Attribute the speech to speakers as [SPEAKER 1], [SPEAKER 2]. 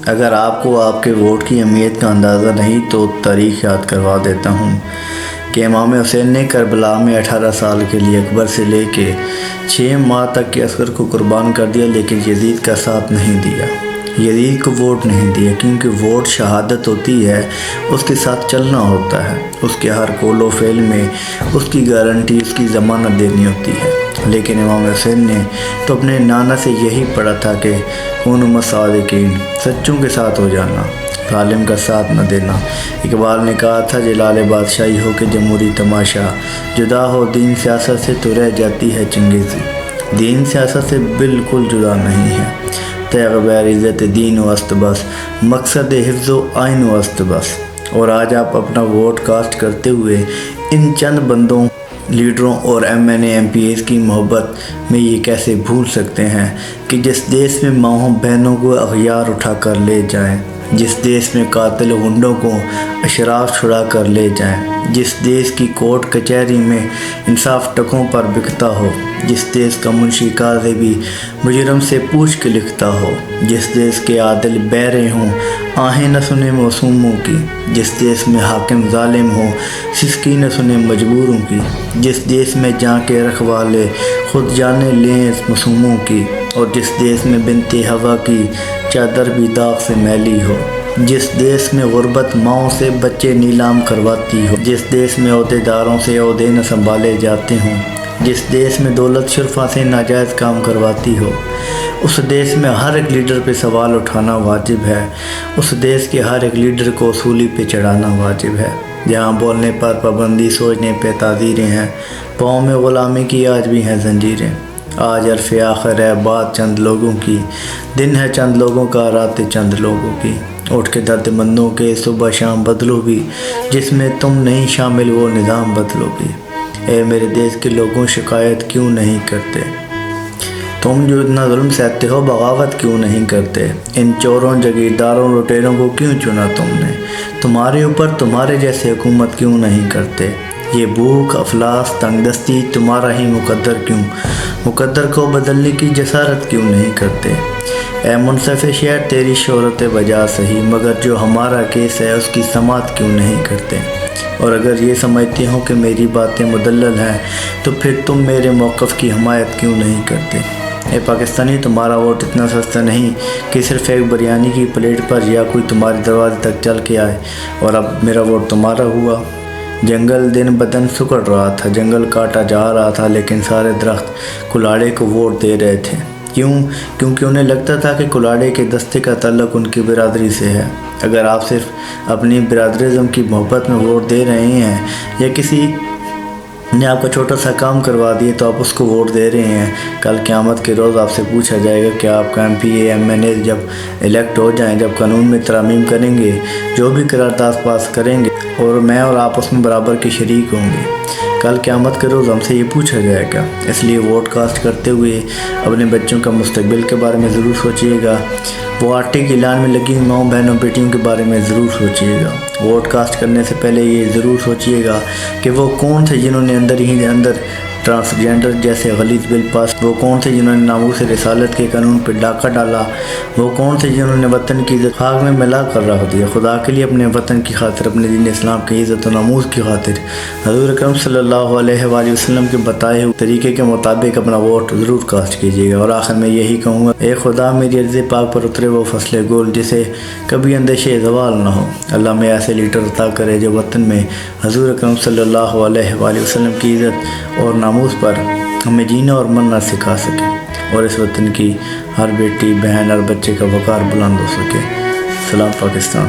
[SPEAKER 1] اگر آپ کو آپ کے ووٹ کی اہمیت کا اندازہ نہیں تو تاریخ یاد کروا دیتا ہوں کہ امام حسین نے کربلا میں 18 سال کے لیے اکبر سے لے کے 6 ماہ تک کے عسکر کو قربان کر دیا، لیکن یزید کا ساتھ نہیں دیا، یزید کو ووٹ نہیں دیا، کیونکہ ووٹ شہادت ہوتی ہے، اس کے ساتھ چلنا ہوتا ہے، اس کے ہر قول و فعل میں اس کی گارنٹی، اس کی ضمانت دینی ہوتی ہے۔ لیکن امام حسین نے تو اپنے نانا سے یہی پڑھا تھا کہ کونوا الصادقین، سچوں کے ساتھ ہو جانا، ظالم کا ساتھ نہ دینا۔ اقبال نے کہا تھا جلال بادشاہی ہو کہ جمہوری تماشا، جدا ہو دین سیاست سے تو رہ جاتی ہے چنگیزی۔ دین سیاست سے بالکل جدا نہیں ہے، تیغ بیر عزت دین و است بس، مقصد حفظ و آئین و است بس۔ اور آج آپ اپنا ووٹ کاسٹ کرتے ہوئے ان چند بندوں، لیڈروں اور MNA MPs کی محبت میں یہ کیسے بھول سکتے ہیں کہ جس دیش میں ماؤں بہنوں کو اغیار اٹھا کر لے جائیں، جس دیش میں قاتل گنڈوں کو اشراف چھڑا کر لے جائیں، جس دیش کی کورٹ کچہری میں انصاف ٹکوں پر بکتا ہو، جس دیش کا منشی قاضی بھی مجرم سے پوچھ کے لکھتا ہو، جس دیش کے عادل بیرے ہوں آہیں نہ سنے معصوموں کی، جس دیش میں حاکم ظالم ہو سسکی نہ سنے مجبوروں کی، جس دیش میں جاں کے رکھوالے خود جانے لیں معصوموں کی، اور جس دیش میں بنت ہوا کی چادر بھی داغ سے میلی ہو، جس دیش میں غربت ماؤں سے بچے نیلام کرواتی ہو، جس دیش میں عہدیداروں سے عہدے نہ سنبھالے جاتے ہوں، جس دیش میں دولت شرفا سے ناجائز کام کرواتی ہو، اس دیش میں ہر ایک لیڈر پہ سوال اٹھانا واجب ہے، اس دیش کے ہر ایک لیڈر کو اصولی پہ چڑھانا واجب ہے، جہاں بولنے پر پابندی، سوچنے پہ تعزیریں ہیں، پاؤں میں غلامی کی آج بھی ہیں زنجیریں۔ آج عرف آخر ہے بات چند لوگوں کی، دن ہے چند لوگوں کا، رات چند لوگوں کی، اٹھ کے درد مندوں کے صبح شام بدلو بھی، جس میں تم نہیں شامل وہ نظام بدلو بھی۔ اے میرے دیش کے لوگوں شکایت کیوں نہیں کرتے؟ تم جو اتنا ظلم سہتے ہو بغاوت کیوں نہیں کرتے؟ ان چوروں، جگیرداروں، لٹیروں کو کیوں چنا تم نے؟ تمہارے اوپر تمہارے جیسے حکومت کیوں نہیں کرتے؟ یہ بھوک، افلاس، تنگ دستی تمہارا ہی مقدر کیوں؟ مقدر کو بدلنے کی جسارت کیوں نہیں کرتے؟ اے منصف شہر تیری شہرت بجا سہی، مگر جو ہمارا کیس ہے اس کی سماعت کیوں نہیں کرتے؟ اور اگر یہ سمجھتے ہو کہ میری باتیں مدلل ہیں تو پھر تم میرے موقف کی حمایت کیوں نہیں کرتے؟ اے پاکستانی، تمہارا ووٹ اتنا سستا نہیں کہ صرف ایک بریانی کی پلیٹ پر یا کوئی تمہارے دروازے تک چل کے آئے اور اب میرا ووٹ تمہارا ہوا۔ جنگل دن بدن سکڑ رہا تھا، جنگل کاٹا جا رہا تھا، لیکن سارے درخت کلاڑے کو ووٹ دے رہے تھے۔ کیوں؟ کیونکہ انہیں لگتا تھا کہ کلاڑے کے دستے کا تعلق ان کی برادری سے ہے۔ اگر آپ صرف اپنی برادرزم کی محبت میں ووٹ دے رہے ہیں یا کسی نے آپ کا چھوٹا سا کام کروا دیے تو آپ اس کو ووٹ دے رہے ہیں، کل قیامت کے روز آپ سے پوچھا جائے گا کہ آپ کا MPA MNA جب الیکٹ ہو جائیں، جب قانون میں ترامیم کریں گے، جو بھی قرارداد پاس کریں گے اور میں اور آپ اس میں برابر کے شریک ہوں گے، کل قیامت کے روز ہم سے یہ پوچھا جائے گا۔ اس لیے ووٹ کاسٹ کرتے ہوئے اپنے بچوں کا مستقبل کے بارے میں ضرور سوچیے گا، وہ آٹے کی لان میں لگی ماؤں بہنوں بیٹیوں کے بارے میں ضرور سوچیے گا۔ ووٹ کاسٹ کرنے سے پہلے یہ ضرور سوچیے گا کہ وہ کون تھے جنہوں نے اندر ٹرانسجینڈر جیسے غلیظ بل پاس، وہ کون تھے جنہوں نے ناموس رسالت کے قانون پہ ڈاکہ ڈالا، وہ کون تھے جنہوں نے وطن کی عزت خاک میں ملا کر رکھ دیا۔ خدا کے لیے اپنے وطن کی خاطر، اپنے دین اسلام کی عزت و ناموس کی خاطر حضور اکرم صلی اللہ علیہ وآلہ وسلم کے بتائے ہوئے طریقے کے مطابق اپنا ووٹ ضرور کاسٹ کیجیے گا۔ اور آخر میں یہی کہوں گا، اے خدا میری عرض پاک پر اترے وہ فصل گل جسے کبھی اندیشے زوال نہ ہو۔ اللہ میں ایسے لیڈر عطا کرے جو وطن میں حضور اکرم صلی اللہ علیہ وآلہ وسلم کی عزت اور ناموس پر ہمیں جینا اور مرنا سکھا سکے، اور اس وطن کی ہر بیٹی، بہن اور بچے کا وقار بلند ہو سکے۔ سلام پاکستان۔